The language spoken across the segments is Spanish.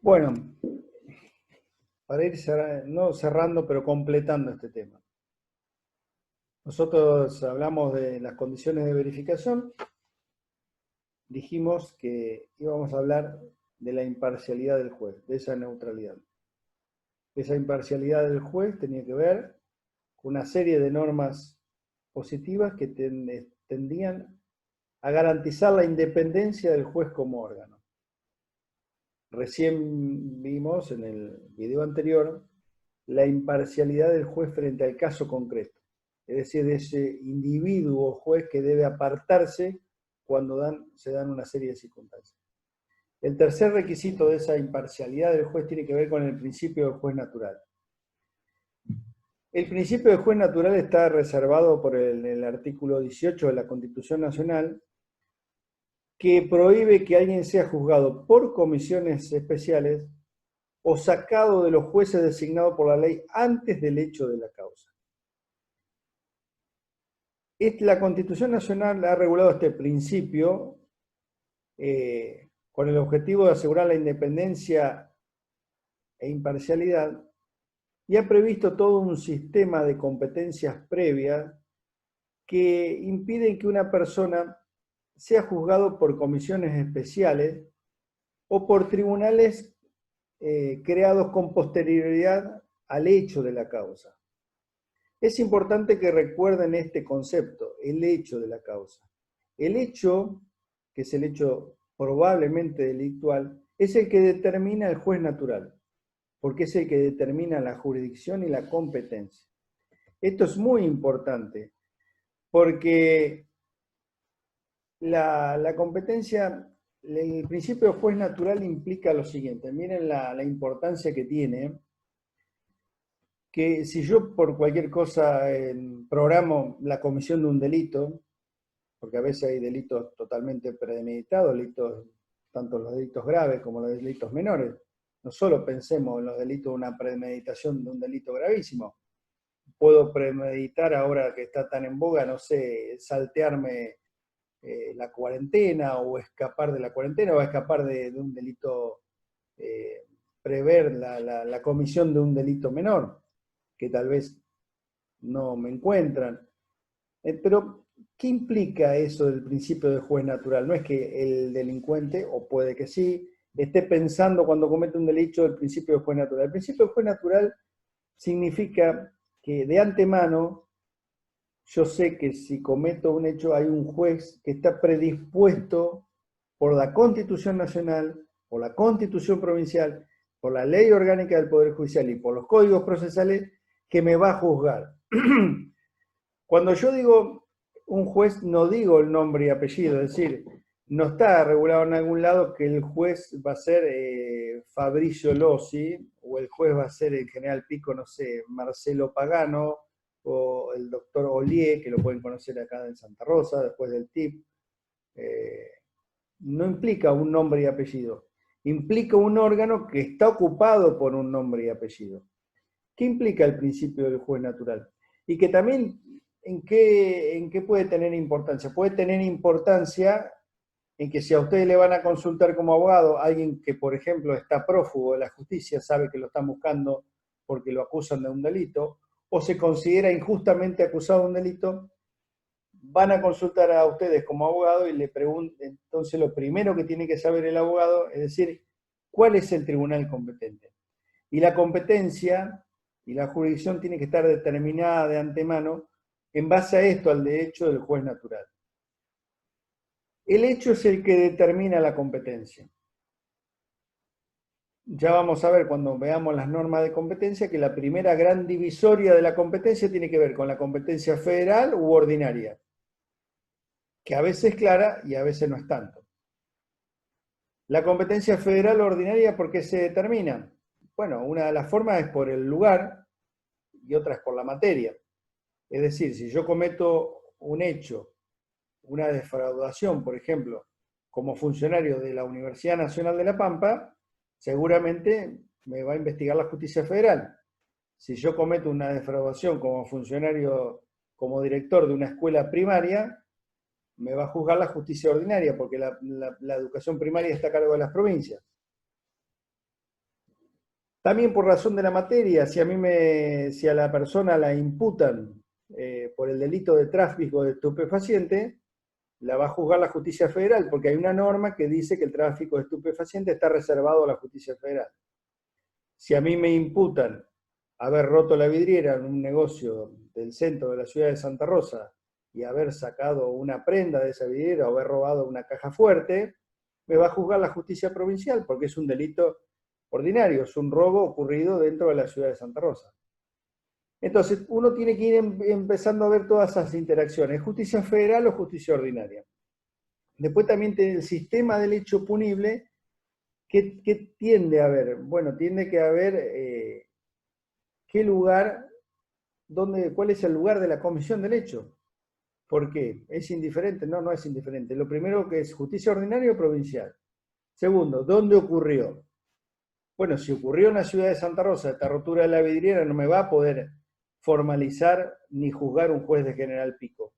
Bueno, para ir no cerrando, pero completando este tema. Nosotros hablamos de las condiciones de verificación, dijimos que íbamos a hablar de la imparcialidad del juez, de esa neutralidad. Esa imparcialidad del juez tenía que ver con una serie de normas positivas que tendían a garantizar la independencia del juez como órgano. Recién vimos en el video anterior la imparcialidad del juez frente al caso concreto, es decir, de ese individuo juez que debe apartarse cuando se dan una serie de circunstancias. El tercer requisito de esa imparcialidad del juez tiene que ver con el principio del juez natural. El principio del juez natural está reservado por el artículo 18 de la Constitución Nacional, que prohíbe que alguien sea juzgado por comisiones especiales o sacado de los jueces designados por la ley antes del hecho de la causa. La Constitución Nacional ha regulado este principio con el objetivo de asegurar la independencia e imparcialidad y ha previsto todo un sistema de competencias previas que impiden que una persona sea juzgado por comisiones especiales o por tribunales creados con posterioridad al hecho de la causa. Es importante que recuerden este concepto, el hecho de la causa. El hecho, que es el hecho probablemente delictual, es el que determina el juez natural, porque es el que determina la jurisdicción y la competencia. Esto es muy importante, porque la competencia, el principio de juez natural implica lo siguiente. Miren la importancia que tiene, que si yo por cualquier cosa programo la comisión de un delito, porque a veces hay delitos totalmente premeditados, delitos, tanto los delitos graves como los delitos menores. No solo pensemos en los delitos de una premeditación de un delito gravísimo. Puedo premeditar, ahora que está tan en boga, no sé, saltearme la cuarentena o escapar de la cuarentena o escapar de un delito, prever la comisión de un delito menor, que tal vez no me encuentran. Pero, ¿qué implica eso del principio de juez natural? No es que el delincuente, o puede que sí, esté pensando cuando comete un delito el principio de juez natural. El principio de juez natural significa que de antemano yo sé que si cometo un hecho hay un juez que está predispuesto por la Constitución Nacional, por la Constitución Provincial, por la Ley Orgánica del Poder Judicial y por los códigos procesales que me va a juzgar. Cuando yo digo un juez, no digo el nombre y apellido, es decir, no está regulado en algún lado que el juez va a ser Fabricio Lossi, o el juez va a ser el general Pico, no sé, Marcelo Pagano, o el doctor Olié, que lo pueden conocer acá en Santa Rosa, después del TIP. No implica un nombre y apellido, implica un órgano que está ocupado por un nombre y apellido. ¿Qué implica el principio del juez natural? Y que también, ¿en qué puede tener importancia? Puede tener importancia en que si a ustedes le van a consultar como abogado, alguien que, por ejemplo, está prófugo de la justicia, sabe que lo están buscando porque lo acusan de un delito, o se considera injustamente acusado de un delito, van a consultar a ustedes como abogado y le preguntan, entonces lo primero que tiene que saber el abogado es decir, ¿cuál es el tribunal competente? Y la competencia y la jurisdicción tiene que estar determinada de antemano en base a esto, al derecho del juez natural. El hecho es el que determina la competencia. Ya vamos a ver cuando veamos las normas de competencia que la primera gran divisoria de la competencia tiene que ver con la competencia federal u ordinaria, que a veces es clara y a veces no es tanto. La competencia federal o ordinaria, ¿por qué se determina? Bueno, una de las formas es por el lugar y otra es por la materia. Es decir, si yo cometo un hecho, una defraudación, por ejemplo, como funcionario de la Universidad Nacional de La Pampa, seguramente me va a investigar la justicia federal. Si yo cometo una defraudación como funcionario, como director de una escuela primaria, me va a juzgar la justicia ordinaria, porque la educación primaria está a cargo de las provincias. También por razón de la materia, si a la persona la imputan por el delito de tráfico de estupefaciente, la va a juzgar la justicia federal, porque hay una norma que dice que el tráfico de estupefacientes está reservado a la justicia federal. Si a mí me imputan haber roto la vidriera en un negocio del centro de la ciudad de Santa Rosa y haber sacado una prenda de esa vidriera o haber robado una caja fuerte, me va a juzgar la justicia provincial porque es un delito ordinario, es un robo ocurrido dentro de la ciudad de Santa Rosa. Entonces, uno tiene que ir empezando a ver todas esas interacciones, justicia federal o justicia ordinaria. Después también tiene el sistema del hecho punible, ¿qué tiende a haber? Bueno, tiende que haber qué lugar, cuál es el lugar de la comisión del hecho. ¿Por qué? ¿Es indiferente? No, no es indiferente. Lo primero que es justicia ordinaria o provincial. Segundo, ¿dónde ocurrió? Bueno, si ocurrió en la ciudad de Santa Rosa, esta rotura de la vidriera, no me va a poder formalizar ni juzgar un juez de General Pico,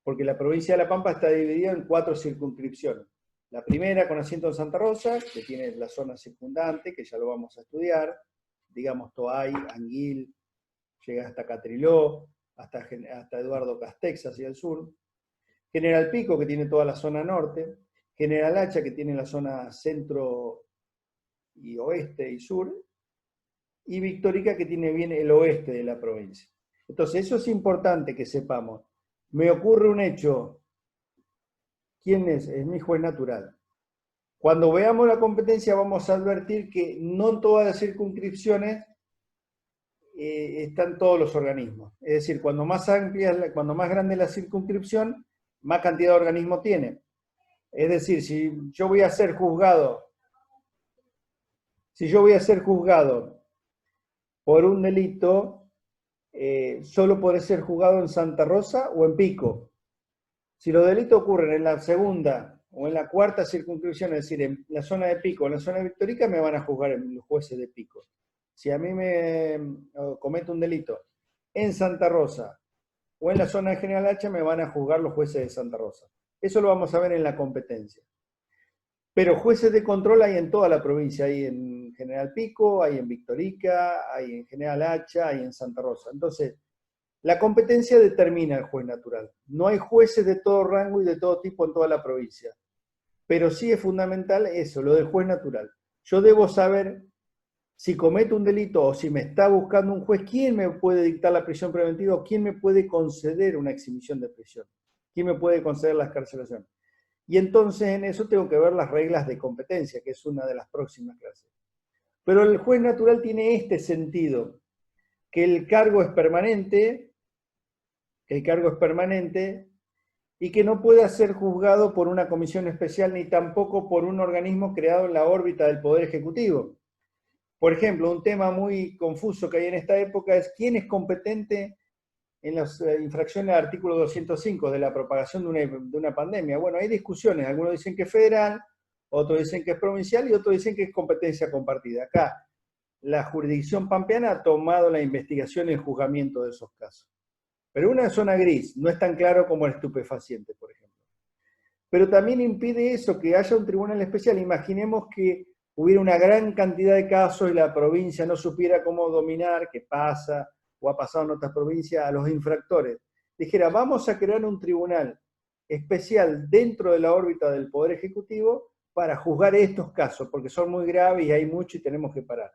porque la provincia de La Pampa está dividida en 4 circunscripciones. La primera con asiento en Santa Rosa, que tiene la zona circundante, que ya lo vamos a estudiar, digamos Toay, Anguil, llega hasta Catriló, hasta Eduardo Castex hacia el sur. General Pico, que tiene toda la zona norte. General Hacha, que tiene la zona centro y oeste y sur. Y Victorica, que tiene bien el oeste de la provincia. Entonces, eso es importante que sepamos. Me ocurre un hecho. ¿Quién es? Es mi juez natural. Cuando veamos la competencia vamos a advertir que no en todas las circunscripciones están todos los organismos. Es decir, cuando más grande es la circunscripción, más cantidad de organismos tiene. Es decir, si yo voy a ser juzgado por un delito, solo podré ser juzgado en Santa Rosa o en Pico. Si los delitos ocurren en la segunda o en la cuarta circunscripción, es decir, en la zona de Pico o en la zona de Victorica, me van a juzgar los jueces de Pico. Si a mí me cometo un delito en Santa Rosa o en la zona de General Hacha, me van a juzgar los jueces de Santa Rosa. Eso lo vamos a ver en la competencia. Pero jueces de control hay en toda la provincia, hay en General Pico, hay en Victorica, hay en General Hacha, hay en Santa Rosa. Entonces, la competencia determina el juez natural. No hay jueces de todo rango y de todo tipo en toda la provincia. Pero sí es fundamental eso, lo del juez natural. Yo debo saber si cometo un delito o si me está buscando un juez, quién me puede dictar la prisión preventiva o quién me puede conceder una exhibición de prisión. ¿Quién me puede conceder la excarcelación? Y entonces en eso tengo que ver las reglas de competencia, que es una de las próximas clases. Pero el juez natural tiene este sentido, que el cargo es permanente, y que no puede ser juzgado por una comisión especial ni tampoco por un organismo creado en la órbita del Poder Ejecutivo. Por ejemplo, un tema muy confuso que hay en esta época es quién es competente en las infracciones del artículo 205 de la propagación de una pandemia. Bueno, hay discusiones, algunos dicen que es federal, otros dicen que es provincial y otros dicen que es competencia compartida. Acá, la jurisdicción pampeana ha tomado la investigación y el juzgamiento de esos casos. Pero una zona gris, no es tan claro como el estupefaciente, por ejemplo. Pero también impide eso, que haya un tribunal especial. Imaginemos que hubiera una gran cantidad de casos y la provincia no supiera cómo dominar, que pasa, o ha pasado en otras provincias, a los infractores. Dijera, vamos a crear un tribunal especial dentro de la órbita del Poder Ejecutivo para juzgar estos casos, porque son muy graves y hay mucho y tenemos que parar.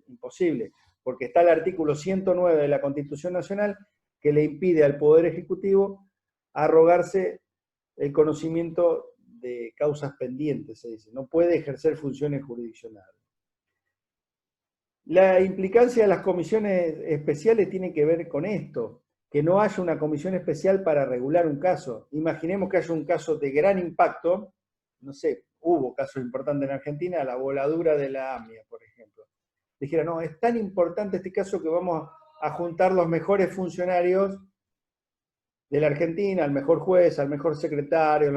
Imposible, porque está el artículo 109 de la Constitución Nacional que le impide al Poder Ejecutivo arrogarse el conocimiento de causas pendientes, se dice. No puede ejercer funciones jurisdiccionales. La implicancia de las comisiones especiales tiene que ver con esto, que no haya una comisión especial para regular un caso. Imaginemos que haya un caso de gran impacto, no sé, hubo casos importantes en Argentina, la voladura de la AMIA, por ejemplo. Dijera, no, es tan importante este caso que vamos a juntar los mejores funcionarios de la Argentina, al mejor juez, al mejor secretario,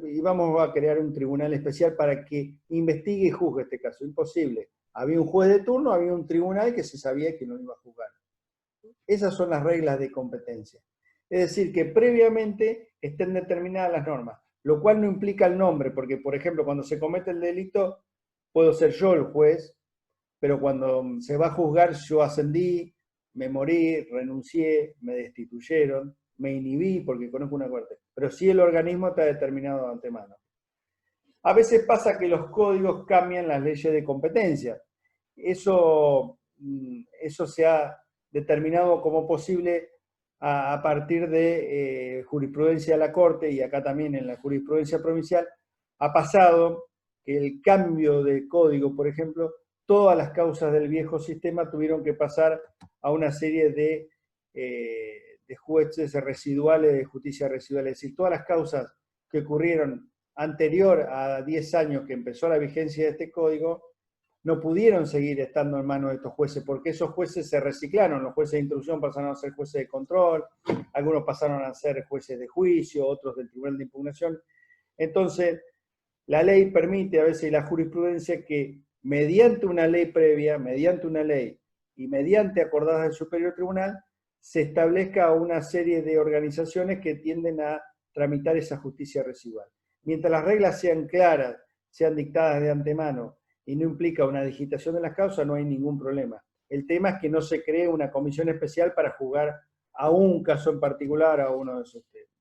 y vamos a crear un tribunal especial para que investigue y juzgue este caso. Imposible. Había un juez de turno, había un tribunal que se sabía que no iba a juzgar. Esas son las reglas de competencia. Es decir, que previamente estén determinadas las normas, lo cual no implica el nombre, porque, por ejemplo, cuando se comete el delito, puedo ser yo el juez, pero cuando se va a juzgar yo ascendí, me morí, renuncié, me destituyeron, me inhibí porque conozco una corte. Pero sí el organismo está determinado de antemano. A veces pasa que los códigos cambian las leyes de competencia. Eso se ha determinado como posible a partir de jurisprudencia de la Corte, y acá también en la jurisprudencia provincial, ha pasado que el cambio de código, por ejemplo, todas las causas del viejo sistema tuvieron que pasar a una serie de jueces residuales, de justicia residual. Es decir, todas las causas que ocurrieron anterior a 10 años que empezó la vigencia de este código, no pudieron seguir estando en manos de estos jueces, porque esos jueces se reciclaron. Los jueces de instrucción pasaron a ser jueces de control, algunos pasaron a ser jueces de juicio, otros del tribunal de impugnación. Entonces, la ley permite a veces, la jurisprudencia, que mediante una ley previa, mediante una ley y mediante acordadas del superior tribunal, se establezca una serie de organizaciones que tienden a tramitar esa justicia residual. Mientras las reglas sean claras, sean dictadas de antemano y no implica una digitación de las causas, no hay ningún problema. El tema es que no se cree una comisión especial para juzgar a un caso en particular, a uno de esos temas.